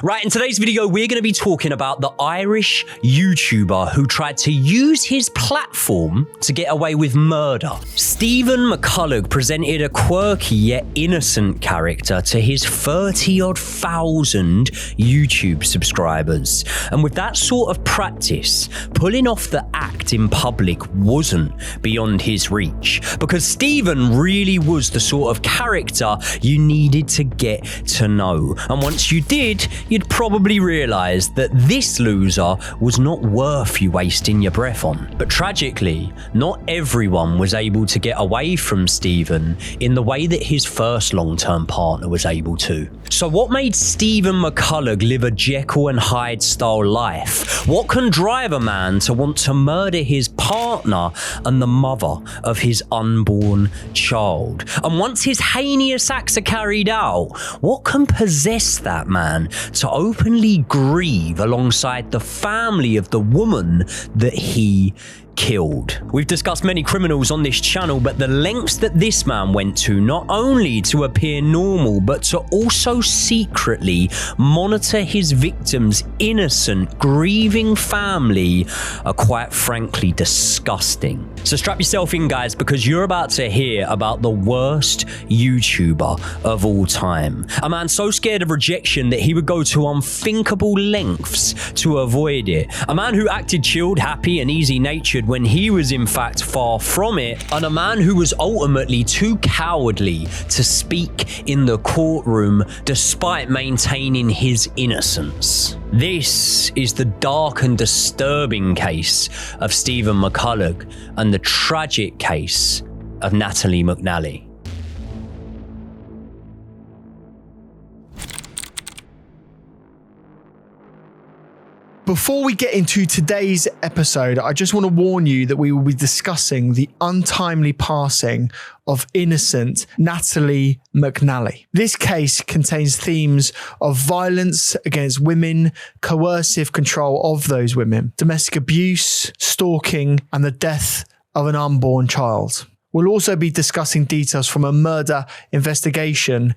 Right, in today's video, we're going to be talking about the Irish YouTuber who tried to use his platform to get away with murder. Stephen McCullagh presented a quirky yet innocent character to his 30-odd thousand YouTube subscribers. And with that sort of practice, pulling off the act in public wasn't beyond his reach, because Stephen really was the sort of character you needed to get to know. And once you did, you'd probably realise that this loser was not worth you wasting your breath on. But tragically, not everyone was able to get away from Stephen in the way that his first long-term partner was able to. So what made Stephen McCullagh live a Jekyll and Hyde style life? What can drive a man to want to murder his partner and the mother of his unborn child? And once his heinous acts are carried out, what can possess that man to openly grieve alongside the family of the woman that he killed? We've discussed many criminals on this channel, but the lengths that this man went to, not only to appear normal, but to also secretly monitor his victim's innocent, grieving family, are quite frankly disgusting. So strap yourself in, guys, because you're about to hear about the worst YouTuber of all time. A man so scared of rejection that he would go to unthinkable lengths to avoid it. A man who acted chilled, happy, and easy-natured when he was in fact far from it, and a man who was ultimately too cowardly to speak in the courtroom despite maintaining his innocence. This is the dark and disturbing case of Stephen McCullagh and the tragic case of Natalie McNally. Before we get into today's episode, I just want to warn you that we will be discussing the untimely passing of innocent Natalie McNally. This case contains themes of violence against women, coercive control of those women, domestic abuse, stalking, and the death of an unborn child. We'll also be discussing details from a murder investigation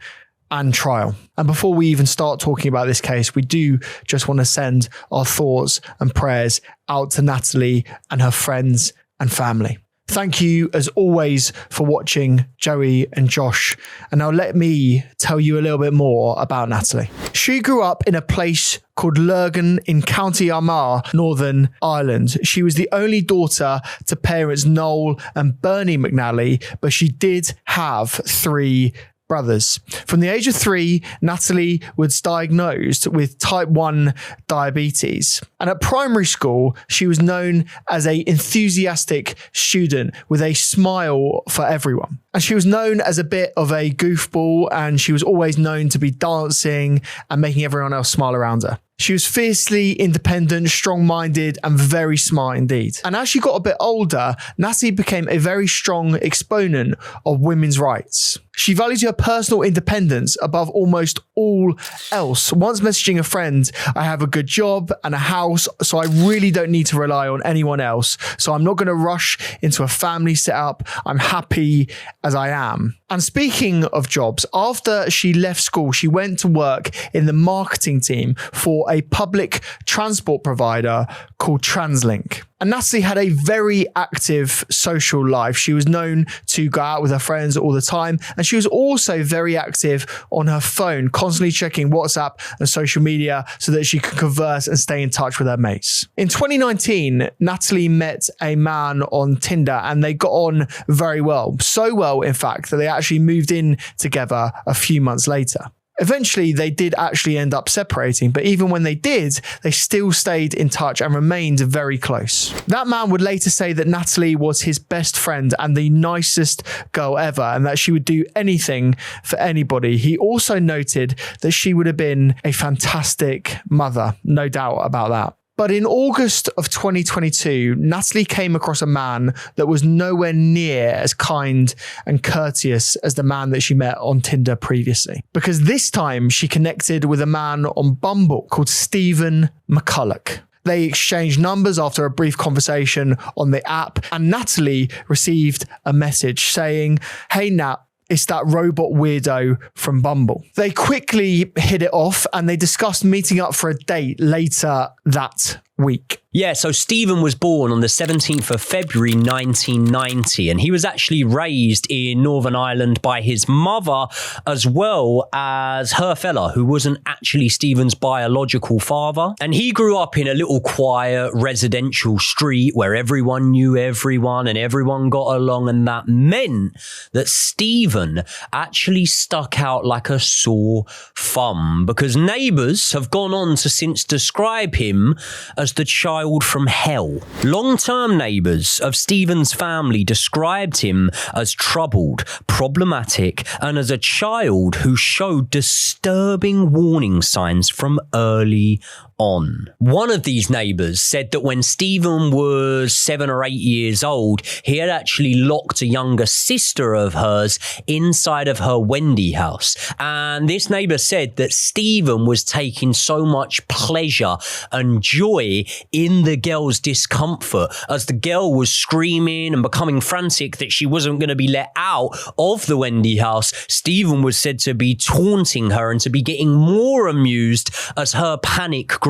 and trial. And before we even start talking about this case, we do just want to send our thoughts and prayers out to Natalie and her friends and family. Thank you, as always, for watching, Joey and Josh. And now let me tell you a little bit more about Natalie. She grew up in a place called Lurgan in County Armagh, Northern Ireland. She was the only daughter to parents Noel and Bernie McNally, but she did have three brothers. From the age of 3, Natalie was diagnosed with type 1 diabetes. And at primary school, she was known as an enthusiastic student with a smile for everyone. And she was known as a bit of a goofball, and she was always known to be dancing and making everyone else smile around her. She was fiercely independent, strong-minded, and very smart indeed. And as she got a bit older, Natalie became a very strong exponent of women's rights. She valued her personal independence above almost all else. Once messaging a friend, "I have a good job and a house, so I really don't need to rely on anyone else. So I'm not going to rush into a family setup. I'm happy as I am." And speaking of jobs, after she left school, she went to work in the marketing team for a public transport provider called TransLink. And Natalie had a very active social life. She was known to go out with her friends all the time. And she was also very active on her phone, constantly checking WhatsApp and social media so that she could converse and stay in touch with her mates. In 2019, Natalie met a man on Tinder and they got on very well. So well, in fact, that they actually moved in together a few months later. Eventually, they did actually end up separating, but even when they did, they still stayed in touch and remained very close. That man would later say that Natalie was his best friend and the nicest girl ever, and that she would do anything for anybody. He also noted that she would have been a fantastic mother, no doubt about that. But in August of 2022, Natalie came across a man that was nowhere near as kind and courteous as the man that she met on Tinder previously. Because this time she connected with a man on Bumble called Stephen McCullagh. They exchanged numbers after a brief conversation on the app, and Natalie received a message saying, "Hey Nat, it's that robot weirdo from Bumble. They quickly hit it off and they discussed meeting up for a date later that week. Yeah, so Stephen was born on the 17th of February 1990, and he was actually raised in Northern Ireland by his mother as well as her fella, who wasn't actually Stephen's biological father. And he grew up in a little quiet residential street where everyone knew everyone and everyone got along, and that meant that Stephen actually stuck out like a sore thumb, because neighbours have gone on to since describe him as the child from hell. Long-term neighbours of Stephen's family described him as troubled, problematic, and as a child who showed disturbing warning signs from early on. One of these neighbours said that when Stephen was 7 or 8 years old, he had actually locked a younger sister of hers inside of her Wendy house. And this neighbour said that Stephen was taking so much pleasure and joy in the girl's discomfort, as the girl was screaming and becoming frantic that she wasn't going to be let out of the Wendy house. Stephen was said to be taunting her and to be getting more amused as her panic grew.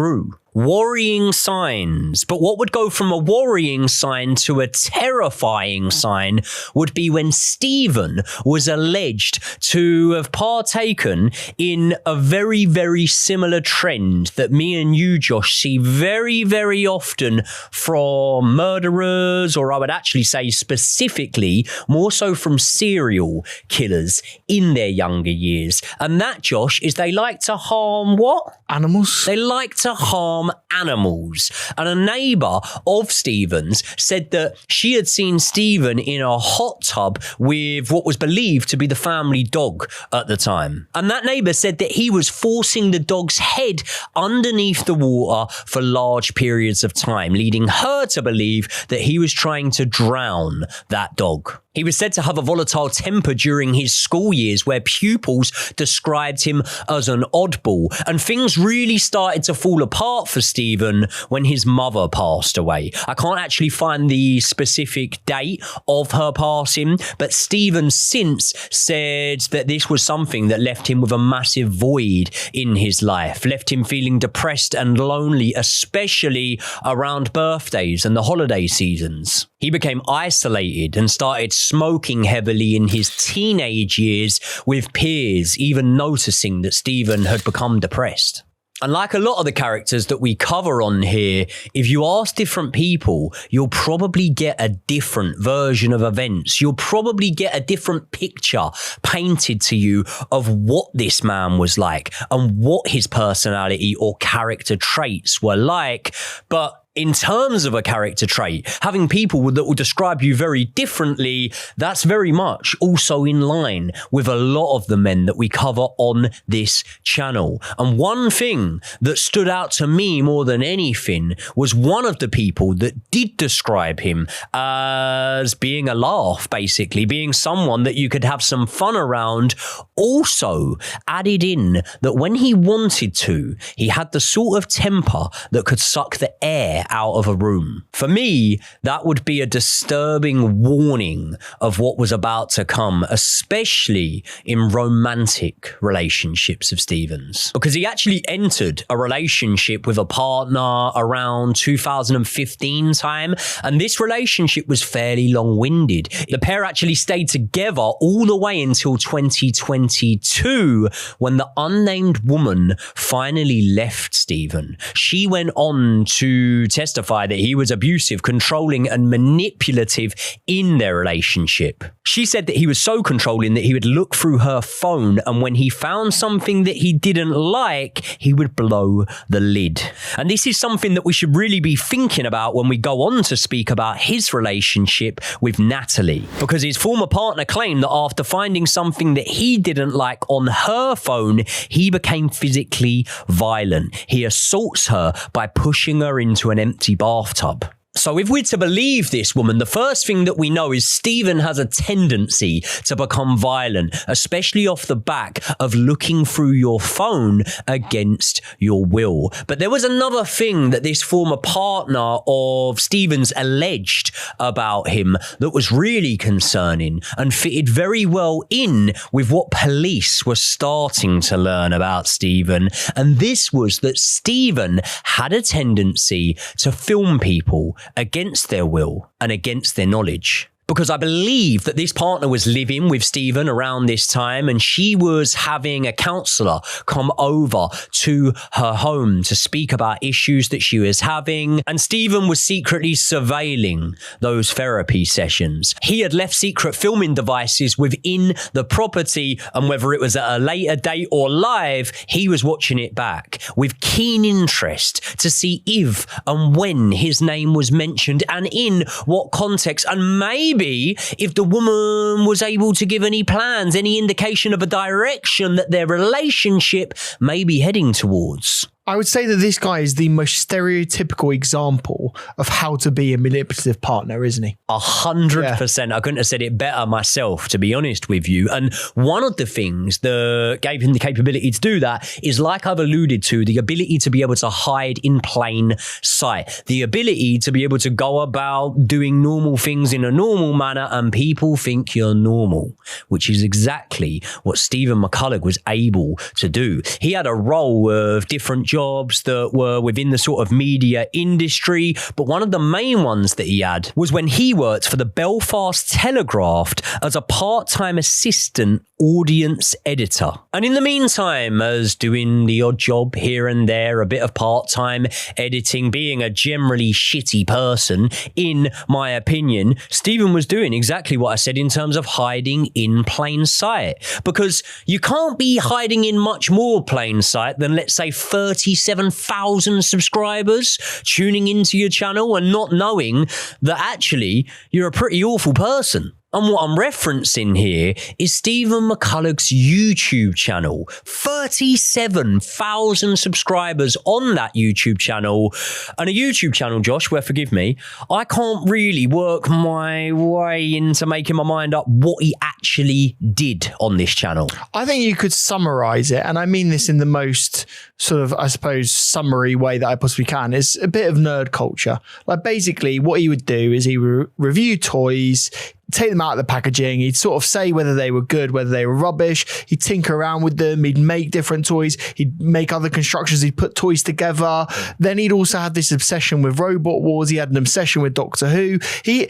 Worrying signs. But what would go from a worrying sign to a terrifying sign would be when Stephen was alleged to have partaken in a very, very similar trend that me and you, Josh, see very, very often from murderers, or I would actually say specifically more so from serial killers in their younger years. And that, Josh, is they like to harm what? Animals. They like to harm animals. And a neighbour of Stephen's said that she had seen Stephen in a hot tub with what was believed to be the family dog at the time. And that neighbour said that he was forcing the dog's head underneath the water for large periods of time, leading her to believe that he was trying to drown that dog. He was said to have a volatile temper during his school years, where pupils described him as an oddball. And things really started to fall apart for Stephen when his mother passed away. I can't actually find the specific date of her passing, but Stephen since said that this was something that left him with a massive void in his life, left him feeling depressed and lonely, especially around birthdays and the holiday seasons. He became isolated and started smoking heavily in his teenage years, with peers even noticing that Stephen had become depressed. And like a lot of the characters that we cover on here, if you ask different people, you'll probably get a different version of events. You'll probably get a different picture painted to you of what this man was like and what his personality or character traits were like. But in terms of a character trait, having people that will describe you very differently, that's very much also in line with a lot of the men that we cover on this channel. And one thing that stood out to me more than anything was one of the people that did describe him as being a laugh, basically, being someone that you could have some fun around, also added in that when he wanted to, he had the sort of temper that could suck the air out of a room. For me, that would be a disturbing warning of what was about to come, especially in romantic relationships of Stephen's. Because he actually entered a relationship with a partner around 2015 time, and this relationship was fairly long-winded. The pair actually stayed together all the way until 2022, when the unnamed woman finally left Stephen. She went on to testify that he was abusive, controlling, and manipulative in their relationship. She said that he was so controlling that he would look through her phone, and when he found something that he didn't like, he would blow the lid. And this is something that we should really be thinking about when we go on to speak about his relationship with Natalie, because his former partner claimed that after finding something that he didn't like on her phone, he became physically violent. He assaults her by pushing her into an empty bathtub. So if we're to believe this woman, the first thing that we know is Stephen has a tendency to become violent, especially off the back of looking through your phone against your will. But there was another thing that this former partner of Stephen's alleged about him that was really concerning and fitted very well in with what police were starting to learn about Stephen. And this was that Stephen had a tendency to film people against their will and against their knowledge. Because I believe that this partner was living with Stephen around this time, and she was having a counsellor come over to her home to speak about issues that she was having. And Stephen was secretly surveilling those therapy sessions. He had left secret filming devices within the property, and whether it was at a later date or live, he was watching it back with keen interest to see if and when his name was mentioned and in what context, and maybe if the woman was able to give any plans, any indication of a direction that their relationship may be heading towards. I would say that this guy is the most stereotypical example of how to be a manipulative partner, isn't he? 100%. I couldn't have said it better myself, to be honest with you. And one of the things that gave him the capability to do that is, like I've alluded to, the ability to be able to hide in plain sight, the ability to be able to go about doing normal things in a normal manner and people think you're normal, which is exactly what Stephen McCullagh was able to do. He had a role of different jobs that were within the sort of media industry, but one of the main ones that he had was when he worked for the Belfast Telegraph as a part-time assistant audience editor. And in the meantime, as doing the odd job here and there, a bit of part-time editing, being a generally shitty person, in my opinion, Stephen was doing exactly what I said in terms of hiding in plain sight. Because you can't be hiding in much more plain sight than, let's say, 37,000 subscribers tuning into your channel and not knowing that actually you're a pretty awful person. And what I'm referencing here is Stephen McCullagh's YouTube channel. 37,000 subscribers on that YouTube channel. And a YouTube channel, Josh, where, forgive me, I can't really work my way into making my mind up what he actually did on this channel. I think you could summarize it, and I mean this in the most sort of, I suppose, summary way that I possibly can, is a bit of nerd culture. Like, basically what he would do is he would review toys, take them out of the packaging. He'd sort of say whether they were good, whether they were rubbish. He'd tinker around with them. He'd make different toys. He'd make other constructions. He'd put toys together. Then he'd also have this obsession with Robot Wars. He had an obsession with Doctor Who. He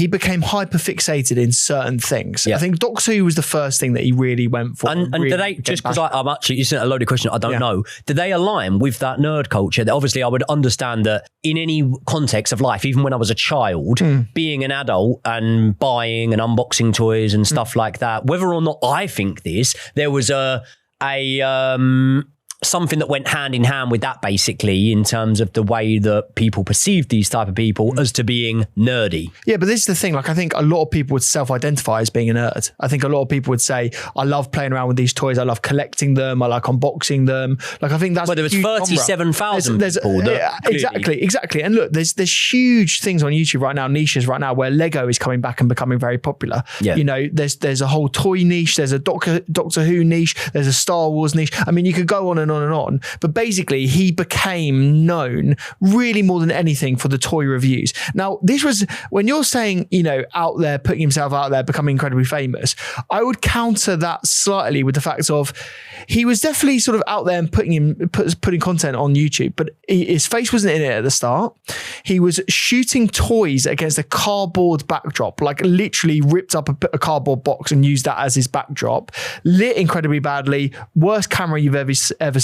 became hyper fixated in certain things. Yeah. I think Doctor Who was the first thing that he really went for. And really, did they, just because I'm actually, you sent a loaded question, I don't know, did they align with that nerd culture? Obviously, I would understand that in any context of life, even when I was a child, being an adult and buying and unboxing toys and stuff like that, whether or not I think this, there was something that went hand in hand with that, basically, in terms of the way that people perceive these type of people as to being nerdy. Yeah, but this is the thing. Like, I think a lot of people would self-identify as being a nerd. I think a lot of people would say, I love playing around with these toys. I love collecting them. I like unboxing them. Like, I think that's... Well, there was 37,000 people. Exactly. And look, there's huge things on YouTube right now, niches right now, where Lego is coming back and becoming very popular. Yeah. You know, there's a whole toy niche. There's a Doctor Who niche. There's a Star Wars niche. I mean, you could go on and on, but basically he became known really more than anything for the toy reviews. Now, this was, when you're saying, you know, out there, putting himself out there, becoming incredibly famous, I would counter that slightly with the fact of he was definitely sort of out there and putting content on YouTube, but his face wasn't in it at the start. He was shooting toys against a cardboard backdrop, like literally ripped up a cardboard box and used that as his backdrop, lit incredibly badly, worst camera you've ever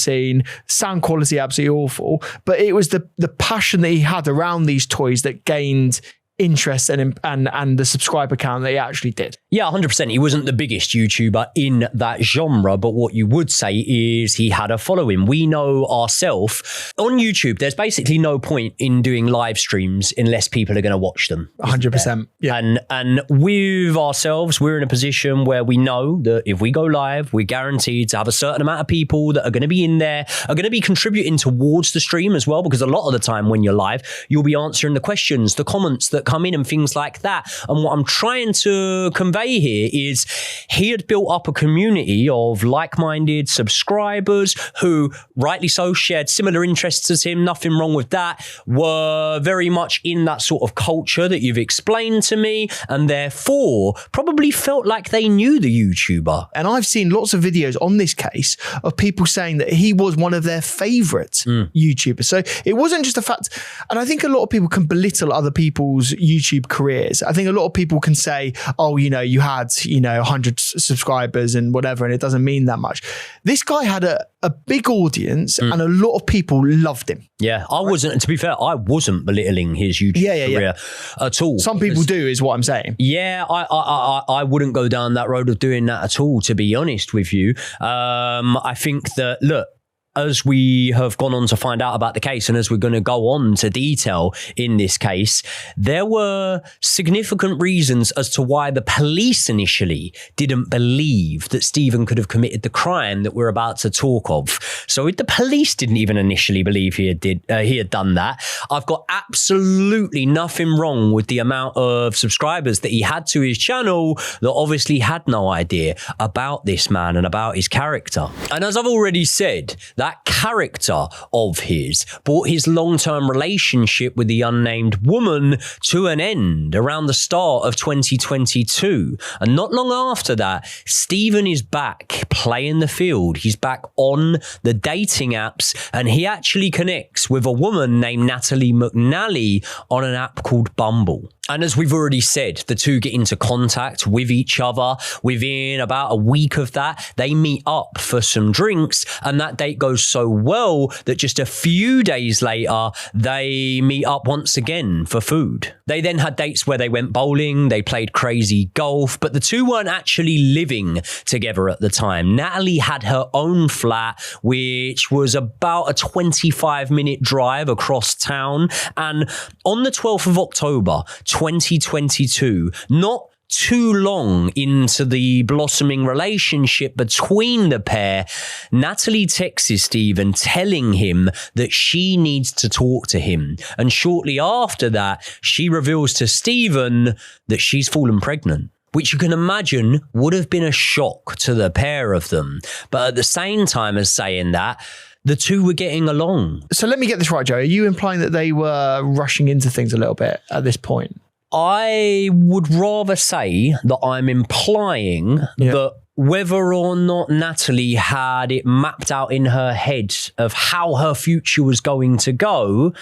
seen, sound quality absolutely awful, but it was the passion that he had around these toys that gained interest and the subscriber count that he actually did. Yeah, 100%. He wasn't the biggest YouTuber in that genre, but what you would say is he had a following. We know ourselves on YouTube, there's basically no point in doing live streams unless people are going to watch them. 100%. Yeah. And with ourselves, we're in a position where we know that if we go live, we're guaranteed to have a certain amount of people that are going to be in there, are going to be contributing towards the stream as well, because a lot of the time when you're live, you'll be answering the questions, the comments that come in and things like that. And what I'm trying to convey here is he had built up a community of like-minded subscribers who, rightly so, shared similar interests as him. Nothing wrong with that. Were very much in that sort of culture that you've explained to me, and therefore probably felt like they knew the YouTuber. And I've seen lots of videos on this case of people saying that he was one of their favorite YouTubers. So it wasn't just a fact. And I think a lot of people can belittle other people's YouTube careers. I think a lot of people can say, oh, you know, you had, 100 subscribers and whatever, and it doesn't mean that much. This guy had a big audience and a lot of people loved him. Yeah, I wasn't, to be fair, I wasn't belittling his YouTube career at all. Some people do, is what I'm saying. Yeah, I wouldn't go down that road of doing that at all, to be honest with you. I think that, look, as we have gone on to find out about the case, and as we're going to go on to detail in this case, there were significant reasons as to why the police initially didn't believe that Stephen could have committed the crime that we're about to talk of. So if the police didn't even initially believe he had done that, I've got absolutely nothing wrong with the amount of subscribers that he had to his channel that obviously had no idea about this man and about his character. And as I've already said, that character of his brought his long-term relationship with the unnamed woman to an end around the start of 2022. And not long after that, Stephen is back playing the field. He's back on the dating apps, and he actually connects with a woman named Natalie McNally on an app called Bumble. And as we've already said, the two get into contact with each other. Within about a week of that, they meet up for some drinks, and that date goes so well that just a few days later, they meet up once again for food. They then had dates where they went bowling, they played crazy golf, but the two weren't actually living together at the time. Natalie had her own flat, which was about a 25-minute drive across town. And on the 12th of October, 2022, not too long into the blossoming relationship between the pair, Natalie texts Stephen telling him that she needs to talk to him. And shortly after that, she reveals to Stephen that she's fallen pregnant, which you can imagine would have been a shock to the pair of them. But at the same time as saying that, the two were getting along. So let me get this right, Joe. Are you implying that they were rushing into things a little bit at this point? I would rather say that I'm implying that whether or not Natalie had it mapped out in her head of how her future was going to go,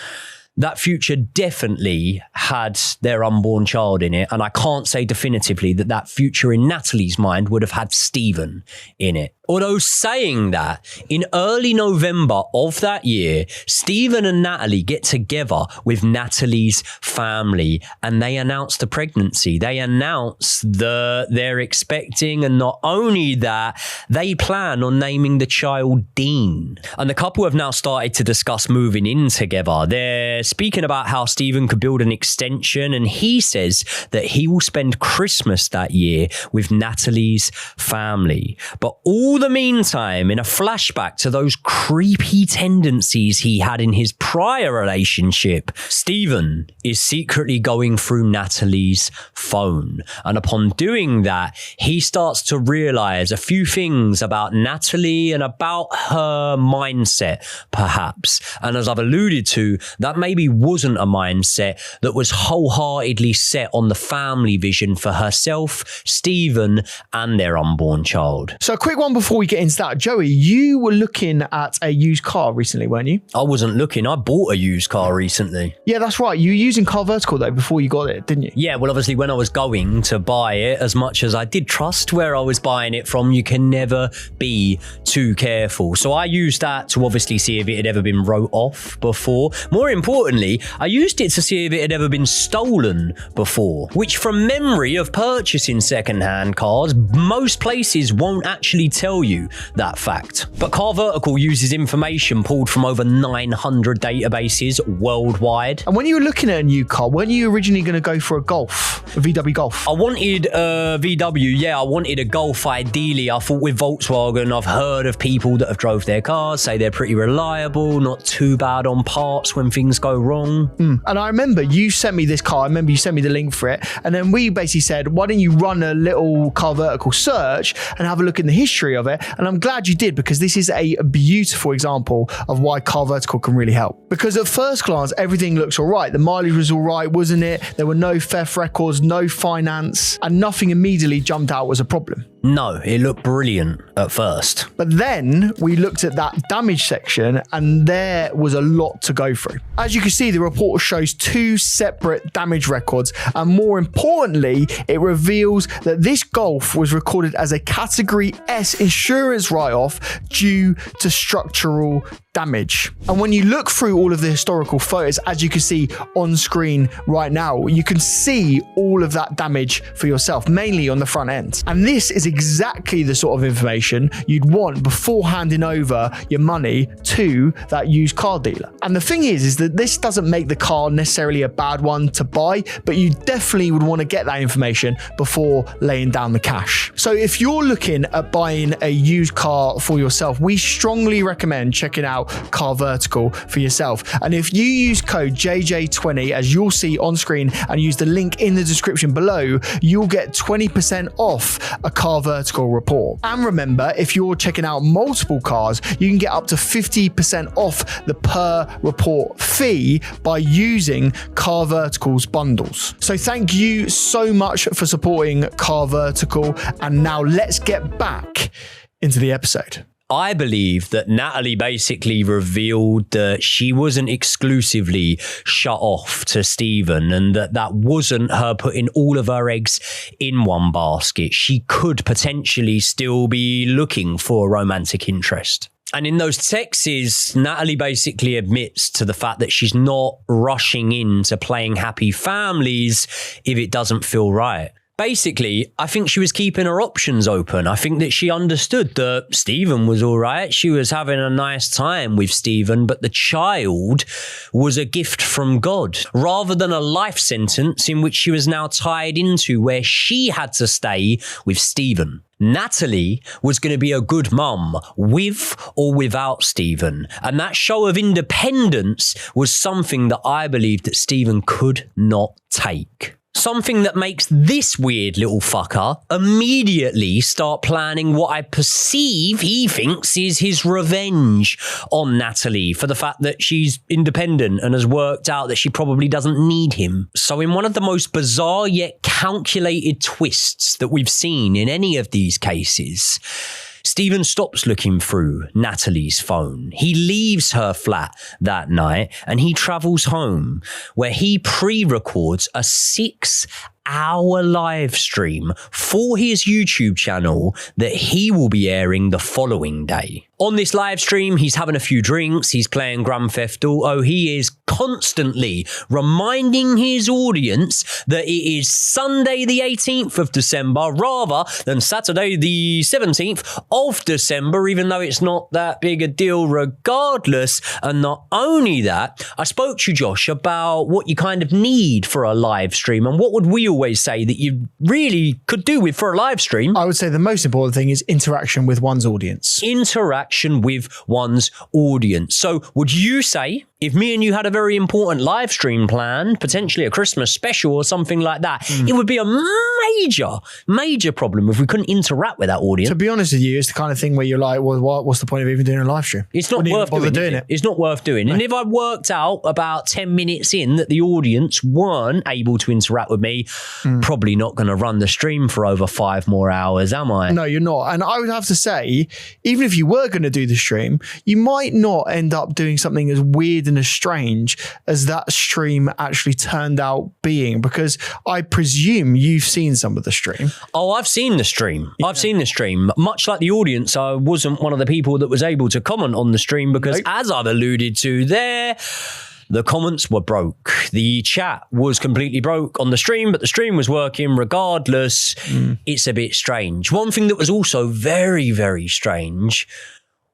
that future definitely had their unborn child in it. And I can't say definitively that that future in Natalie's mind would have had Stephen in it. Although saying that, in early November of that year, Stephen and Natalie get together with Natalie's family and they announce the pregnancy. They announce that they're expecting, and not only that, they plan on naming the child Dean. And the couple have now started to discuss moving in together. They're speaking about how Stephen could build an extension, and he says that he will spend Christmas that year with Natalie's family. But all the meantime, in a flashback to those creepy tendencies he had in his prior relationship, Stephen is secretly going through Natalie's phone. And upon doing that, he starts to realize a few things about Natalie and about her mindset, perhaps. And as I've alluded to, that maybe wasn't a mindset that was wholeheartedly set on the family vision for herself, Stephen, and their unborn child. So a quick one before we get into that. Joey, you were looking at a used car recently, weren't you? I wasn't looking. I bought a used car recently. Yeah, that's right. You were using Car Vertical though before you got it, didn't you? Yeah, well, obviously when I was going to buy it, as much as I did trust where I was buying it from, you can never be too careful. So I used that to obviously see if it had ever been wrote off before. More importantly, I used it to see if it had ever been stolen before, which from memory of purchasing secondhand cars, most places won't actually tell tell you that fact. But Car Vertical uses information pulled from over 900 databases worldwide. And when you were looking at a new car, weren't you originally going to go for a VW Golf? I wanted a VW, yeah, I wanted a Golf ideally. I thought with Volkswagen, I've heard of people that have drove their cars, say they're pretty reliable, not too bad on parts when things go wrong. And I remember you sent me this car. I remember you sent me the link for it. And then we basically said, why don't you run a little Car Vertical search and have a look in the history of it? And I'm glad you did, because this is a beautiful example of why Car Vertical can really help. Because at first glance, everything looks all right. The mileage was all right, wasn't it? There were no theft records, no finance, and nothing immediately jumped out as a problem. No, it looked brilliant at first. But then we looked at that damage section and there was a lot to go through. As you can see, the report shows 2 separate damage records. And more importantly, it reveals that this Golf was recorded as a Category S insurance write-off due to structural damage. And when you look through all of the historical photos, as you can see on screen right now, you can see all of that damage for yourself, mainly on the front end. And this is exactly the sort of information you'd want before handing over your money to that used car dealer. And the thing is that this doesn't make the car necessarily a bad one to buy, but you definitely would want to get that information before laying down the cash. So if you're looking at buying a used car for yourself, we strongly recommend checking out Car Vertical for yourself. And if you use code JJ20, as you'll see on screen, and use the link in the description below, you'll get 20% off a Car Vertical report. And remember, if you're checking out multiple cars, you can get up to 50% off the per report fee by using Car Vertical's bundles. So thank you so much for supporting Car Vertical. And now let's get back into the episode. I believe that Natalie basically revealed that she wasn't exclusively shut off to Stephen, and that wasn't her putting all of her eggs in one basket. She could potentially still be looking for a romantic interest. And in those texts, Natalie basically admits to the fact that she's not rushing into playing happy families if it doesn't feel right. Basically, I think she was keeping her options open. I think that she understood that Stephen was all right. She was having a nice time with Stephen, but the child was a gift from God, rather than a life sentence in which she was now tied into, where she had to stay with Stephen. Natalie was going to be a good mum with or without Stephen. And that show of independence was something that I believed that Stephen could not take. Something that makes this weird little fucker immediately start planning what I perceive he thinks is his revenge on Natalie for the fact that she's independent and has worked out that she probably doesn't need him. So in one of the most bizarre yet calculated twists that we've seen in any of these cases, Stephen stops looking through Natalie's phone. He leaves her flat that night and he travels home, where he pre-records a 6-hour live stream for his YouTube channel that he will be airing the following day. On this live stream, he's having a few drinks, he's playing Grand Theft Auto, he is constantly reminding his audience that it is Sunday the 18th of December rather than Saturday the 17th of December, even though it's not that big a deal regardless. And not only that, I spoke to Josh about what you kind of need for a live stream and what would we always say that you really could do with for a live stream. I would say the most important thing is interaction with one's audience. Interaction with one's audience. So would you say, if me and you had a very important live stream planned, potentially a Christmas special or something like that, it would be a major problem if we couldn't interact with that audience? To be honest with you, it's the kind of thing where you're like, well, what's the point of even doing a live stream? It's not worth doing it. It's not worth doing. No. And if I worked out about 10 minutes in that the audience weren't able to interact with me, probably not going to run the stream for over 5 more hours, am I? No, you're not. And I would have to say, even if you were going to do the stream, you might not end up doing something as weird and as strange as that stream actually turned out being, because I presume you've seen some of the stream. Oh, I've seen the stream. Yeah. I've seen the stream. Much like the audience, I wasn't one of the people that was able to comment on the stream because, as I've alluded to there, the comments were broke. The chat was completely broke on the stream, but the stream was working regardless. It's a bit strange. One thing that was also very, very strange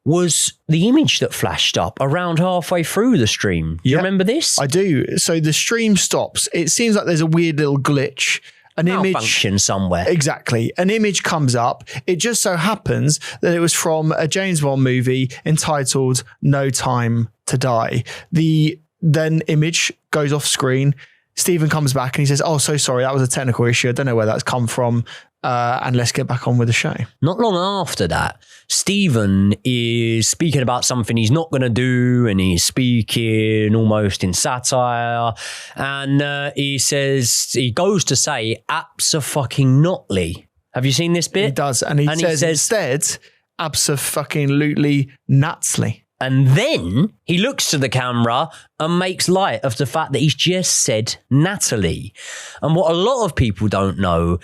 was the image that flashed up around halfway through the stream. You remember this? I do. So the stream stops. It seems like there's a weird little glitch. An Malfunction somewhere. Exactly. An image comes up. It just so happens that it was from a James Bond movie entitled No Time to Die. The then image goes off screen. Stephen comes back and he says, "Oh, so sorry. That was a technical issue. I don't know where that's come from. And let's get back on with the show." Not long after that, Stephen is speaking about something he's not going to do, and he's speaking almost in satire. And he goes to say, "Abso-fucking-notly." Have you seen this bit? He does. And he says instead, "Abso-fucking-lutely-natsly." And then he looks to the camera and makes light of the fact that he's just said Natalie. And what a lot of people don't know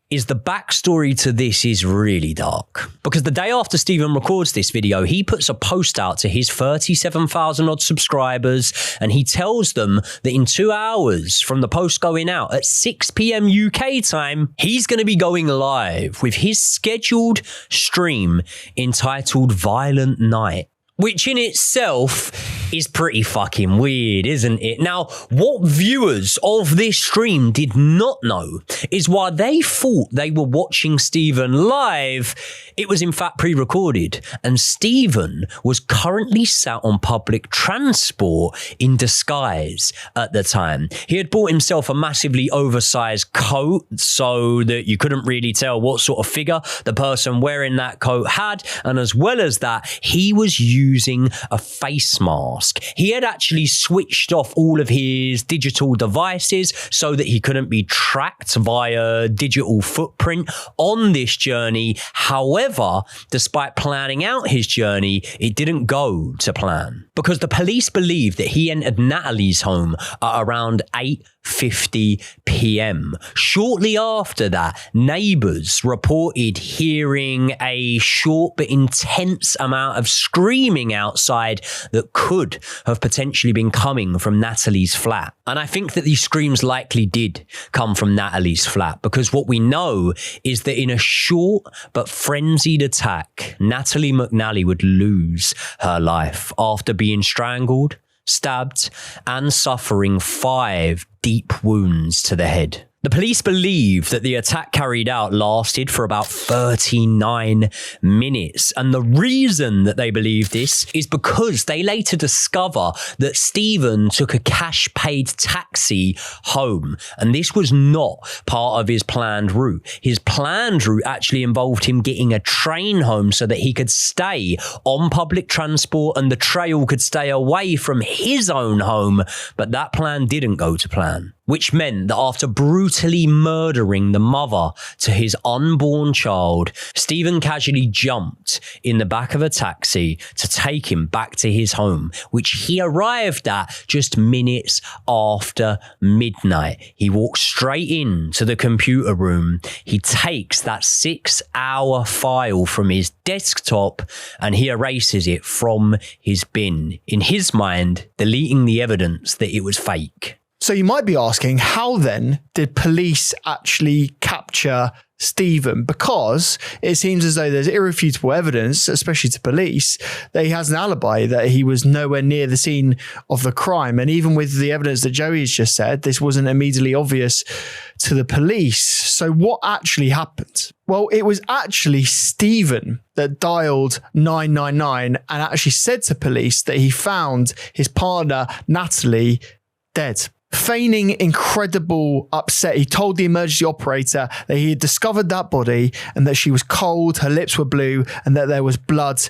is the backstory to this is really dark. Because the day after Stephen records this video, he puts a post out to his 37,000 odd subscribers, and he tells them that in 2 hours from the post going out at 6 p.m. UK time, he's going to be going live with his scheduled stream entitled Violent Night. Which in itself is pretty fucking weird, isn't it? Now, what viewers of this stream did not know is while they thought they were watching Stephen live, it was in fact pre-recorded. And Stephen was currently sat on public transport in disguise at the time. He had bought himself a massively oversized coat so that you couldn't really tell what sort of figure the person wearing that coat had. And as well as that, he was using a face mask. He had actually switched off all of his digital devices so that he couldn't be tracked via digital footprint on this journey. However, despite planning out his journey, it didn't go to plan because the police believe that he entered Natalie's home at around 8:50 p.m. Shortly after that, neighbours reported hearing a short but intense amount of screaming outside that could have potentially been coming from Natalie's flat. And I think that these screams likely did come from Natalie's flat because what we know is that in a short but frenzied attack, Natalie McNally would lose her life after being strangled, stabbed, and suffering 5 deep wounds to the head. The police believe that the attack carried out lasted for about 39 minutes. And the reason that they believe this is because they later discover that Stephen took a cash-paid taxi home. And this was not part of his planned route. His planned route actually involved him getting a train home so that he could stay on public transport and the trail could stay away from his own home. But that plan didn't go to plan, which meant that after brutally murdering the mother to his unborn child, Stephen casually jumped in the back of a taxi to take him back to his home, which he arrived at just minutes after midnight. He walks straight into the computer room. He takes that 6-hour file from his desktop and he erases it from his bin, in his mind, deleting the evidence that it was fake. So you might be asking, how then did police actually capture Stephen? Because it seems as though there's irrefutable evidence, especially to police, that he has an alibi, that he was nowhere near the scene of the crime. And even with the evidence that Joey's just said, this wasn't immediately obvious to the police. So what actually happened? Well, it was actually Stephen that dialed 999 and actually said to police that he found his partner, Natalie, dead. Feigning incredible upset, he told the emergency operator that he had discovered that body and that she was cold, her lips were blue, and that there was blood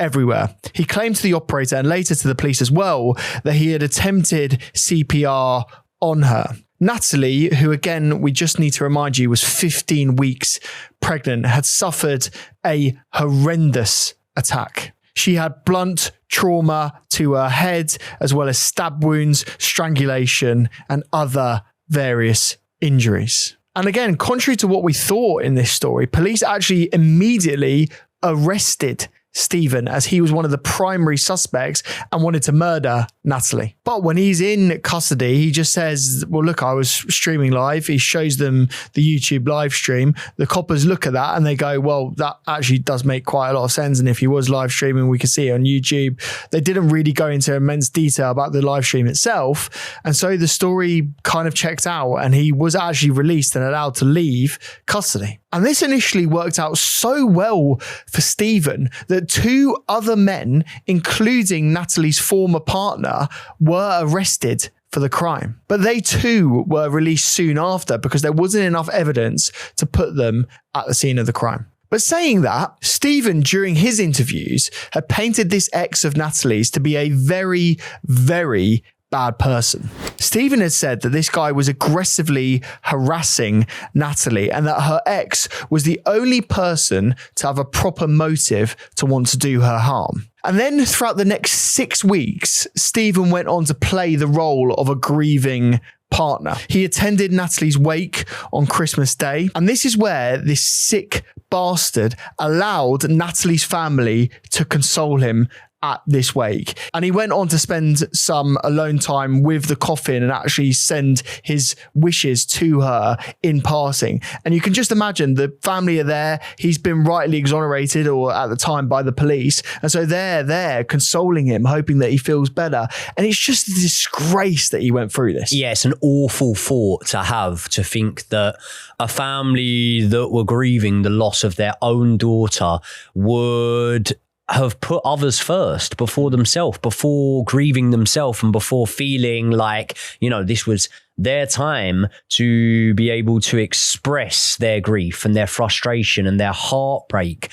everywhere. He claimed to the operator and later to the police as well that he had attempted CPR on her. Natalie, who again, we just need to remind you, was 15 weeks pregnant, had suffered a horrendous attack. She had blunt trauma to her head, as well as stab wounds, strangulation, and other various injuries. And again, contrary to what we thought in this story, police actually immediately arrested Stephen, as he was one of the primary suspects and wanted to murder Natalie. But when he's in custody, he just says, well, look, I was streaming live. He shows them the YouTube live stream. The coppers look at that and they go, well, that actually does make quite a lot of sense. And if he was live streaming, we could see it on YouTube. They didn't really go into immense detail about the live stream itself. And so the story kind of checked out and he was actually released and allowed to leave custody. And this initially worked out so well for Stephen that 2 other men, including Natalie's former partner, were arrested for the crime. But they too were released soon after because there wasn't enough evidence to put them at the scene of the crime. But saying that, Stephen, during his interviews, had painted this ex of Natalie's to be a very, very bad person. Stephen had said that this guy was aggressively harassing Natalie and that her ex was the only person to have a proper motive to want to do her harm. And then throughout the next 6 weeks, Stephen went on to play the role of a grieving partner. He attended Natalie's wake on Christmas Day, and this is where this sick bastard allowed Natalie's family to console him at this wake. And he went on to spend some alone time with the coffin and actually send his wishes to her in passing. And you can just imagine the family are there. He's been rightly exonerated, or at the time, by the police. And so they're there consoling him, hoping that he feels better. And it's just a disgrace that he went through this. Yeah, it's an awful thought to have, to think that a family that were grieving the loss of their own daughter would have put others first before themselves, before grieving themselves and before feeling like, you know, this was their time to be able to express their grief and their frustration and their heartbreak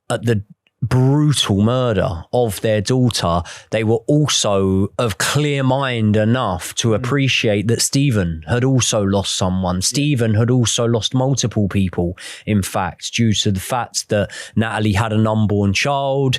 at the brutal murder of their daughter. They were also of clear mind enough to appreciate that Stephen had also lost someone. Stephen had also lost multiple people, in fact, due to the fact that Natalie had an unborn child.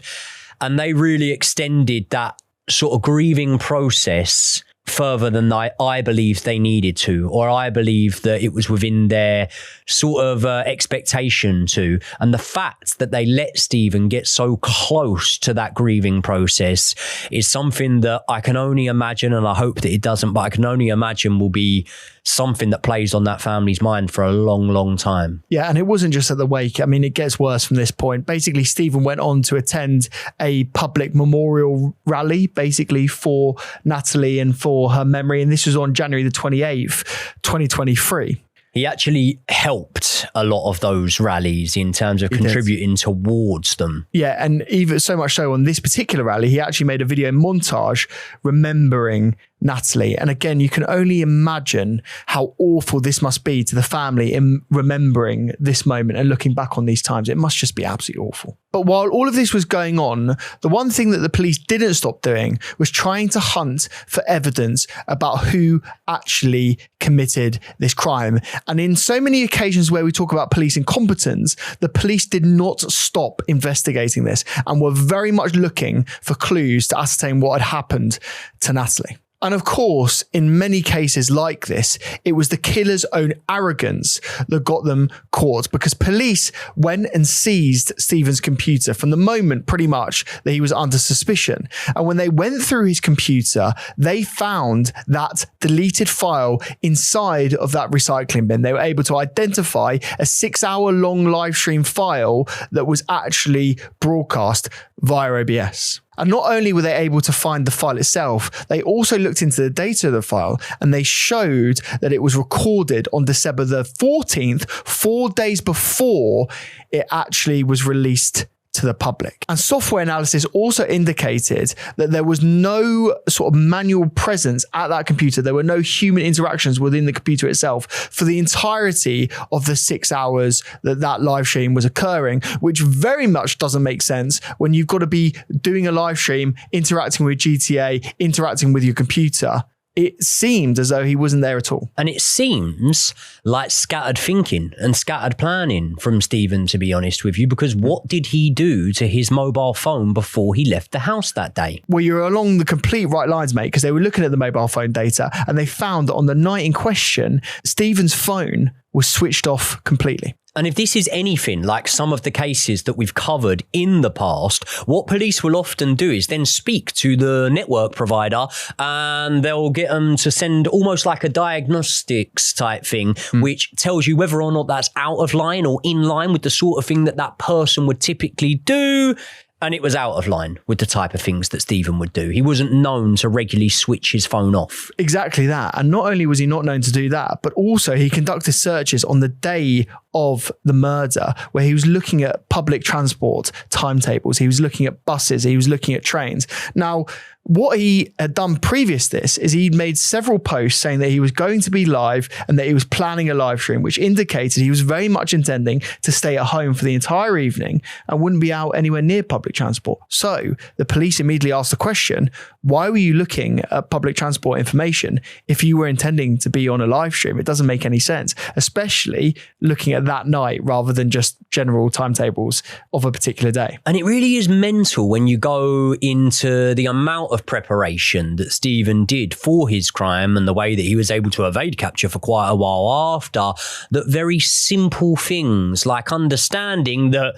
And they really extended that sort of grieving process further than I believe they needed to, or I believe that it was within their sort of expectation to. And the fact that they let Stephen get so close to that grieving process is something that I can only imagine, and I hope that it doesn't, but I can only imagine will be something that plays on that family's mind for a long, long time. Yeah, and it wasn't just at the wake. I mean, it gets worse from this point. Basically, Stephen went on to attend a public memorial rally, basically for Natalie and for her memory. And this was on January the 28th, 2023. He actually helped a lot of those rallies in terms of contributing towards them. Yeah, and even so much so on this particular rally, he actually made a video montage remembering Natalie. And again, you can only imagine how awful this must be to the family in remembering this moment and looking back on these times. It must just be absolutely awful. But while all of this was going on, the one thing that the police didn't stop doing was trying to hunt for evidence about who actually committed this crime. And in so many occasions where we talk about police incompetence, the police did not stop investigating this and were very much looking for clues to ascertain what had happened to Natalie. And of course, in many cases like this, it was the killer's own arrogance that got them caught, because police went and seized Stephen's computer from the moment pretty much that he was under suspicion. And when they went through his computer, they found that deleted file inside of that recycling bin. They were able to identify a 6-hour-long live stream file that was actually broadcast via OBS. And not only were they able to find the file itself, they also looked into the data of the file, and they showed that it was recorded on December the 14th, 4 days before it actually was released to the public. And software analysis also indicated that there was no sort of manual presence at that computer. There were no human interactions within the computer itself for the entirety of the 6 hours that that live stream was occurring, which very much doesn't make sense when you've got to be doing a live stream, interacting with GTA, interacting with your computer. It seemed as though he wasn't there at all. And it seems like scattered thinking and scattered planning from Stephen, to be honest with you, because what did he do to his mobile phone before he left the house that day? Well, you're along the complete right lines, mate, because they were looking at the mobile phone data and they found that on the night in question, Stephen's phone was switched off completely. And if this is anything like some of the cases that we've covered in the past, what police will often do is then speak to the network provider and they'll get them to send almost like a diagnostics type thing, which tells you whether or not that's out of line or in line with the sort of thing that that person would typically do. And it was out of line with the type of things that Stephen would do. He wasn't known to regularly switch his phone off. Exactly that. And not only was he not known to do that, but also he conducted searches on the day of the murder where he was looking at public transport timetables. He was looking at buses. He was looking at trains. Now, what he had done previous to this is he'd made several posts saying that he was going to be live and that he was planning a live stream, which indicated he was very much intending to stay at home for the entire evening and wouldn't be out anywhere near public transport. So the police immediately asked the question, why were you looking at public transport information if you were intending to be on a live stream? It doesn't make any sense, especially looking at that night rather than just general timetables of a particular day. And it really is mental when you go into the amount of preparation that Stephen did for his crime and the way that he was able to evade capture for quite a while after, that very simple things like understanding that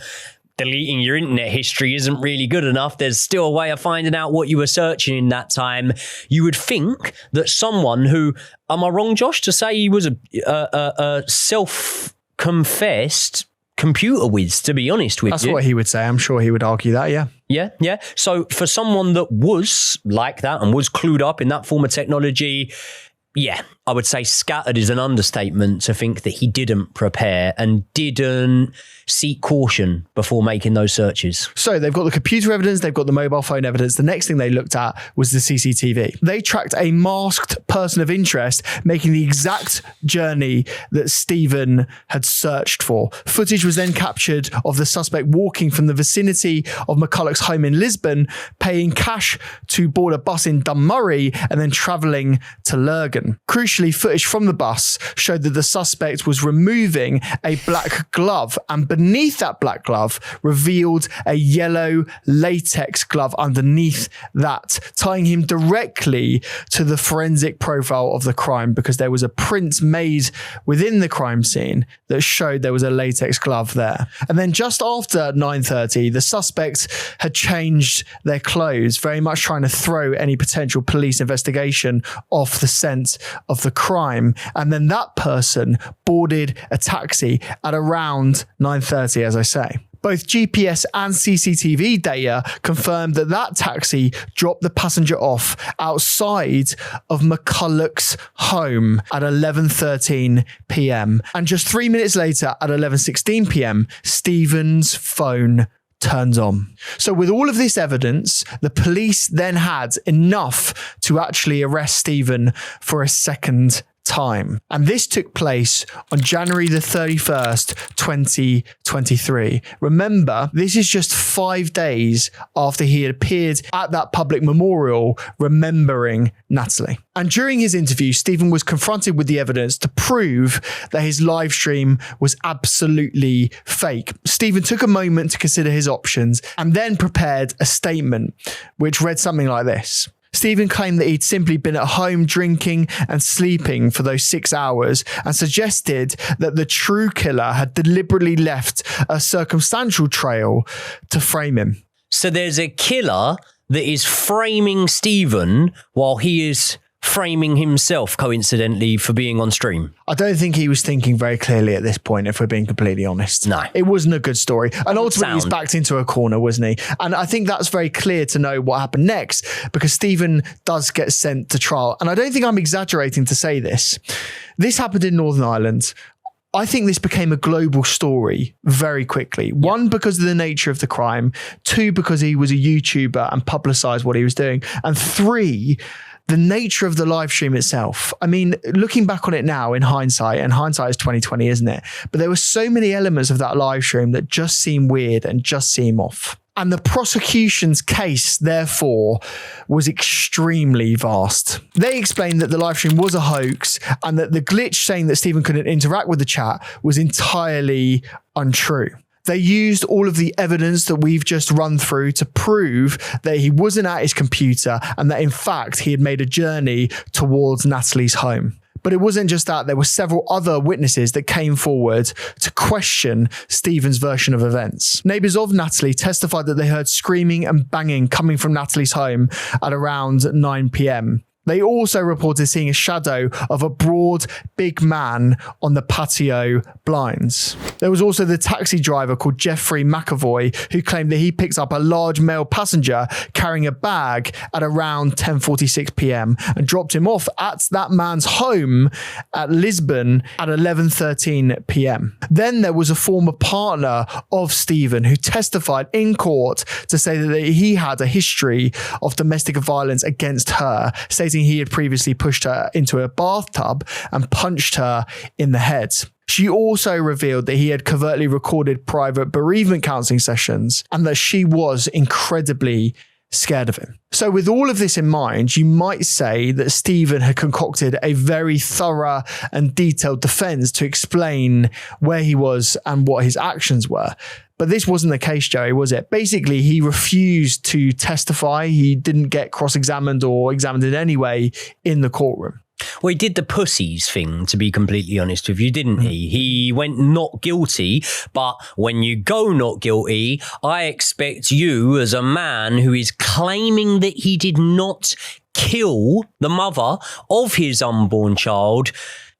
deleting your internet history isn't really good enough. There's still a way of finding out what you were searching in that time. You would think that someone who, am I wrong, Josh, to say he was a self-confessed computer whiz, to be honest with you. That's what he would say. I'm sure he would argue that, yeah. Yeah. So for someone that was like that and was clued up in that form of technology, yeah, I would say scattered is an understatement to think that he didn't prepare and didn't seek caution before making those searches. So they've got the computer evidence, they've got the mobile phone evidence. The next thing they looked at was the CCTV. They tracked a masked person of interest making the exact journey that Stephen had searched for. Footage was then captured of the suspect walking from the vicinity of McCullagh's home in Lisbon, paying cash to board a bus in Dunmurry and then travelling to Lurgan. Crucially, footage from the bus showed that the suspect was removing a black glove, and beneath that black glove revealed a yellow latex glove underneath that, tying him directly to the forensic profile of the crime, because there was a print made within the crime scene that showed there was a latex glove there. And then just after 9:30, the suspects had changed their clothes, very much trying to throw any potential police investigation off the scent of the crime. And then that person boarded a taxi at around 9:30, as I say. Both GPS and CCTV data confirmed that that taxi dropped the passenger off outside of McCullagh's home at 11:13 p.m. And just 3 minutes later, at 11:16 p.m, Stephen's phone turns on. So with all of this evidence, the police then had enough to actually arrest Stephen for a second time. And this took place on January the 31st, 2023. Remember, this is just 5 days after he had appeared at that public memorial remembering Natalie. And during his interview, Stephen was confronted with the evidence to prove that his live stream was absolutely fake. Stephen took a moment to consider his options and then prepared a statement which read something like this. Stephen claimed that he'd simply been at home drinking and sleeping for those 6 hours and suggested that the true killer had deliberately left a circumstantial trail to frame him. So there's a killer that is framing Stephen while he is framing himself, coincidentally, for being on stream. I don't think he was thinking very clearly at this point, if we're being completely honest. No. It wasn't a good story. And ultimately, he's backed into a corner, wasn't he? And I think that's very clear to know what happened next, because Stephen does get sent to trial. And I don't think I'm exaggerating to say this. This happened in Northern Ireland. I think this became a global story very quickly. One, because of the nature of the crime. Two, because he was a YouTuber and publicized what he was doing. And three, the nature of the live stream itself. I mean, looking back on it now in hindsight, and hindsight is 2020, isn't it? But there were so many elements of that live stream that just seem weird and just seem off. And the prosecution's case, therefore, was extremely vast. They explained that the live stream was a hoax and that the glitch saying that Stephen couldn't interact with the chat was entirely untrue. They used all of the evidence that we've just run through to prove that he wasn't at his computer and that, in fact, he had made a journey towards Natalie's home. But it wasn't just that. There were several other witnesses that came forward to question Stephen's version of events. Neighbours of Natalie testified that they heard screaming and banging coming from Natalie's home at around 9 p.m. They also reported seeing a shadow of a broad, big man on the patio blinds. There was also the taxi driver called Jeffrey McAvoy, who claimed that he picked up a large male passenger carrying a bag at around 10:46 p.m. and dropped him off at that man's home at Lisbon at 11:13 p.m. Then there was a former partner of Stephen who testified in court to say that he had a history of domestic violence against her, stating he had previously pushed her into a bathtub and punched her in the head. She also revealed that he had covertly recorded private bereavement counselling sessions and that she was incredibly scared of him. So with all of this in mind, you might say that Stephen had concocted a very thorough and detailed defense to explain where he was and what his actions were. But this wasn't the case, Joey, was it? Basically, he refused to testify. He didn't get cross-examined or examined in any way in the courtroom. Well, he did the pussies thing, to be completely honest with you, didn't he? He went not guilty, but when you go not guilty, I expect you as a man who is claiming that he did not kill the mother of his unborn child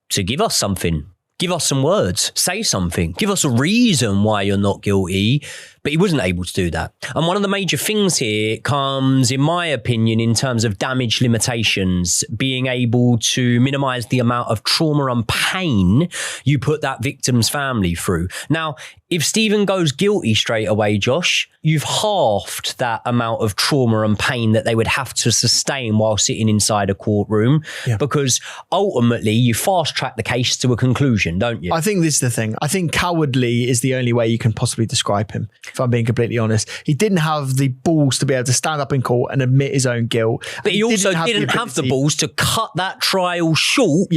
to give us something. Give us some words, say something, give us a reason why you're not guilty. But he wasn't able to do that. And one of the major things here comes, in my opinion, in terms of damage limitations, being able to minimize the amount of trauma and pain you put that victim's family through. Now, if Stephen goes guilty straight away, Josh, you've halved that amount of trauma and pain that they would have to sustain while sitting inside a courtroom, because ultimately you fast track the case to a conclusion, don't you? I think this is the thing. I think cowardly is the only way you can possibly describe him, if I'm being completely honest. He didn't have the balls to be able to stand up in court and admit his own guilt. But he also didn't have the balls to cut that trial short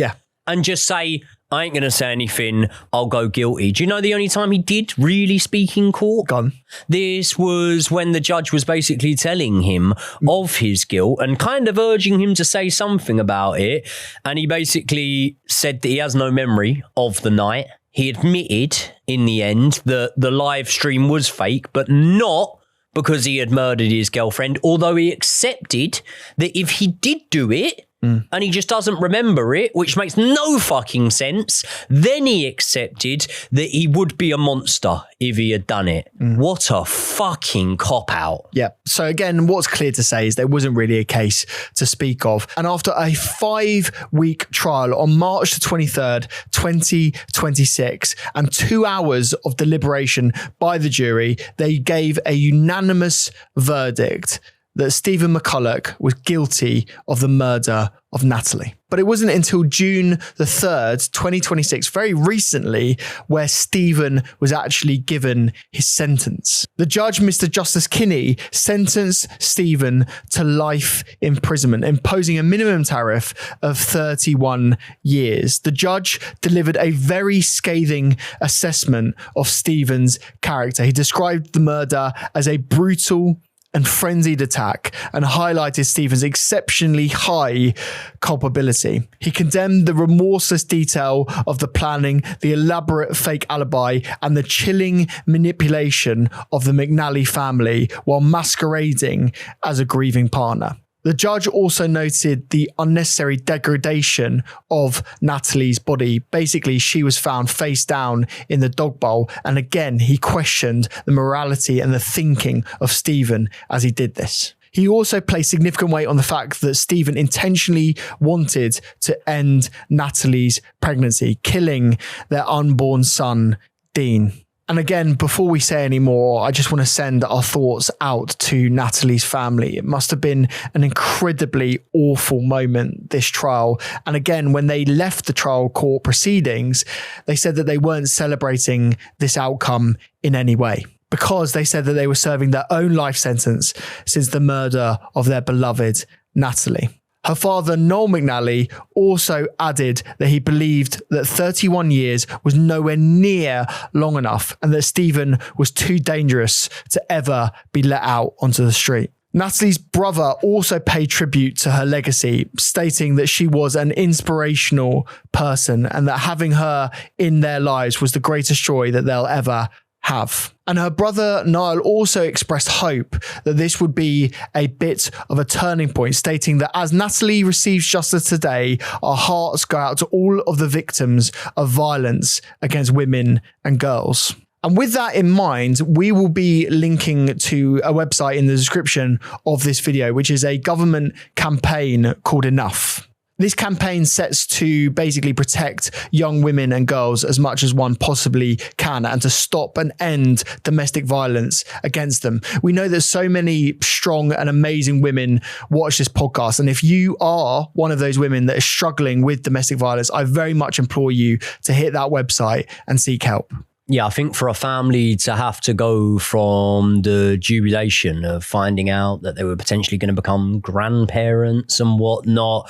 and just say, I ain't going to say anything, I'll go guilty. Do you know the only time he did really speak in court? Gone. This was when the judge was basically telling him of his guilt and kind of urging him to say something about it. And he basically said that he has no memory of the night. He admitted in the end that the live stream was fake, but not because he had murdered his girlfriend, although he accepted that if he did do it, and he just doesn't remember it, which makes no fucking sense, then he accepted that he would be a monster if he had done it. What a fucking cop-out. Yeah. So again, what's clear to say is there wasn't really a case to speak of. And after a 5-week trial on March the 23rd, 2026, and 2 hours of deliberation by the jury, they gave a unanimous verdict that Stephen McCullagh was guilty of the murder of Natalie. But it wasn't until June the 3rd, 2026, very recently, where Stephen was actually given his sentence. The judge, Mr. Justice Kinney, sentenced Stephen to life imprisonment, imposing a minimum tariff of 31 years. The judge delivered a very scathing assessment of Stephen's character. He described the murder as a brutal and frenzied attack and highlighted Stephen's exceptionally high culpability. He condemned the remorseless detail of the planning, the elaborate fake alibi, and the chilling manipulation of the McNally family while masquerading as a grieving partner. The judge also noted the unnecessary degradation of Natalie's body. Basically, she was found face down in the dog bowl. And again, he questioned the morality and the thinking of Stephen as he did this. He also placed significant weight on the fact that Stephen intentionally wanted to end Natalie's pregnancy, killing their unborn son, Dean. And again, before we say any more, I just want to send our thoughts out to Natalie's family. It must have been an incredibly awful moment, this trial. And again, when they left the trial court proceedings, they said that they weren't celebrating this outcome in any way, because they said that they were serving their own life sentence since the murder of their beloved Natalie. Her father, Noel McNally, also added that he believed that 31 years was nowhere near long enough and that Stephen was too dangerous to ever be let out onto the street. Natalie's brother also paid tribute to her legacy, stating that she was an inspirational person and that having her in their lives was the greatest joy that they'll ever have. And her brother Niall also expressed hope that this would be a bit of a turning point, stating that as Natalie receives justice today, our hearts go out to all of the victims of violence against women and girls. And with that in mind, we will be linking to a website in the description of this video, which is a government campaign called Enough. This campaign sets to basically protect young women and girls as much as one possibly can and to stop and end domestic violence against them. We know that so many strong and amazing women watch this podcast. And if you are one of those women that is struggling with domestic violence, I very much implore you to hit that website and seek help. Yeah, I think for a family to have to go from the jubilation of finding out that they were potentially going to become grandparents and whatnot,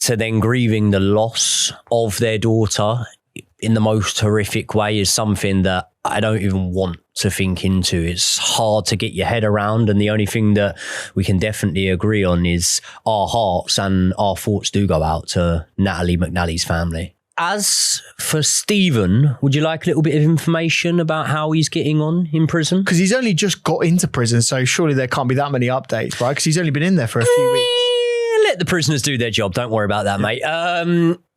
to then grieving the loss of their daughter in the most horrific way is something that I don't even want to think into. It's hard to get your head around. And the only thing that we can definitely agree on is our hearts and our thoughts do go out to Natalie McNally's family. As for Stephen, would you like a little bit of information about how he's getting on in prison? Because he's only just got into prison, so surely there can't be that many updates, right? Because he's only been in there for a few weeks. Let the prisoners do their job. Don't worry about that, mate.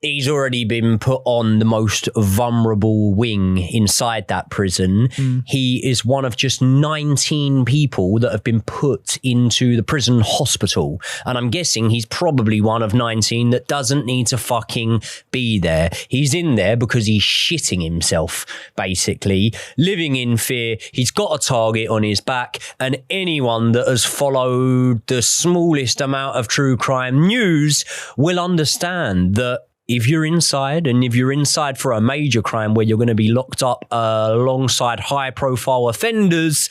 He's already been put on the most vulnerable wing inside that prison. He is one of just 19 people that have been put into the prison hospital. And I'm guessing he's probably one of 19 that doesn't need to fucking be there. He's in there because he's shitting himself, basically, living in fear. He's got a target on his back. And anyone that has followed the smallest amount of true crime news will understand that if you're inside, and if you're inside for a major crime where you're going to be locked up alongside high-profile offenders,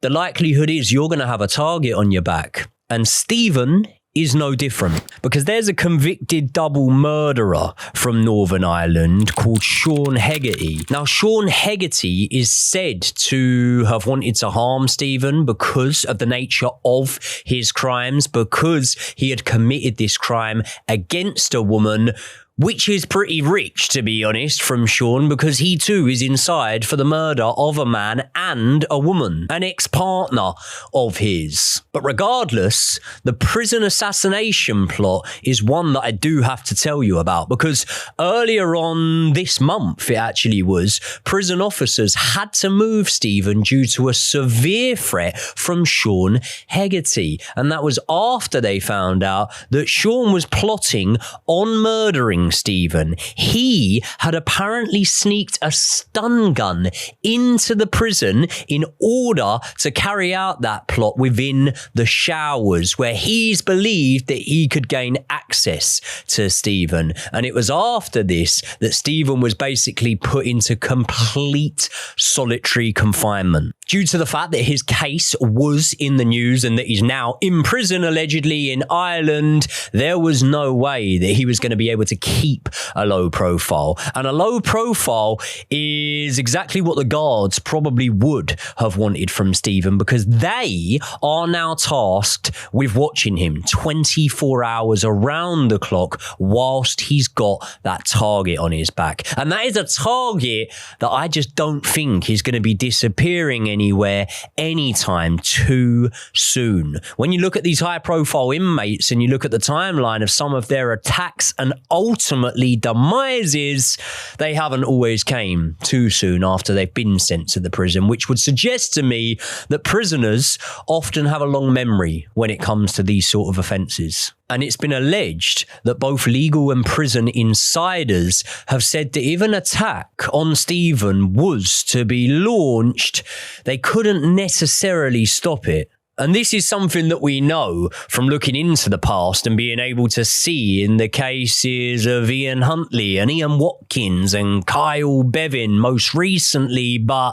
the likelihood is you're going to have a target on your back. And Stephen is no different, because there's a convicted double murderer from Northern Ireland called Sean Hegarty. Now, Sean Hegarty is said to have wanted to harm Stephen because of the nature of his crimes, because he had committed this crime against a woman, which is pretty rich, to be honest, from Sean, because he too is inside for the murder of a man and a woman, an ex-partner of his. But regardless, the prison assassination plot is one that I do have to tell you about, because earlier on this month, it actually was, prison officers had to move Stephen due to a severe threat from Sean Hegarty. And that was after they found out that Sean was plotting on murdering Stephen. He had apparently sneaked a stun gun into the prison in order to carry out that plot within the showers, where he's believed that he could gain access to Stephen. And it was after this that Stephen was basically put into complete solitary confinement. Due to the fact that his case was in the news and that he's now in prison allegedly in Ireland, there was no way that he was going to be able to keep a low profile. And a low profile is exactly what the guards probably would have wanted from Stephen, because they are now tasked with watching him 24 hours around the clock whilst he's got that target on his back. And that is a target that I just don't think is going to be disappearing anywhere anytime too soon. When you look at these high profile inmates and you look at the timeline of some of their attacks and ultimately demises, they haven't always came too soon after they've been sent to the prison, which would suggest to me that prisoners often have a long memory when it comes to these sort of offences. And it's been alleged that both legal and prison insiders have said that if an attack on Stephen was to be launched, they couldn't necessarily stop it. And this is something that we know from looking into the past and being able to see in the cases of Ian Huntley and Ian Watkins and Kyle Bevan most recently. But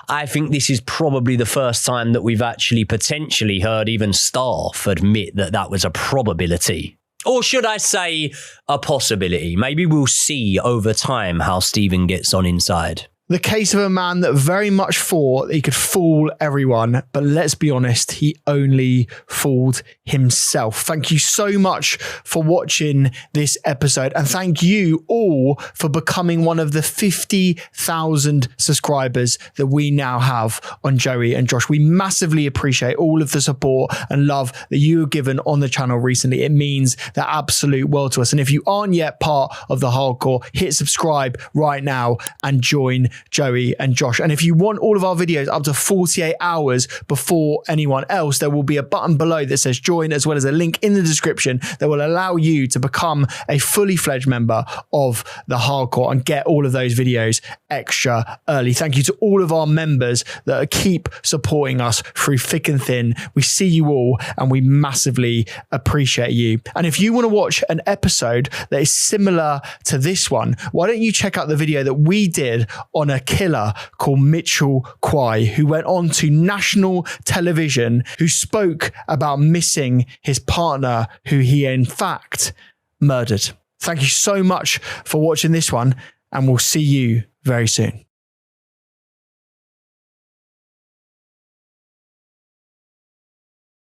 I think this is probably the first time that we've actually potentially heard even staff admit that that was a probability. Or should I say a possibility? Maybe we'll see over time how Stephen gets on inside. The case of a man that very much thought that he could fool everyone, but let's be honest, he only fooled himself. Thank you so much for watching this episode, and thank you all for becoming one of the 50,000 subscribers that we now have on Joey and Josh. We massively appreciate all of the support and love that you have given on the channel recently. It means the absolute world to us. And if you aren't yet part of the hardcore, hit subscribe right now and join Joey and Josh. And if you want all of our videos up to 48 hours before anyone else, there will be a button below that says join, as well as a link in the description that will allow you to become a fully fledged member of the hardcore and get all of those videos extra early. Thank you to all of our members that keep supporting us through thick and thin. We see you all and we massively appreciate you. And if you want to watch an episode that is similar to this one, why don't you check out the video that we did on a killer called Mitchell Quay, who went on to national television, who spoke about missing his partner, who he in fact murdered. Thank you so much for watching this one, and we'll see you very soon.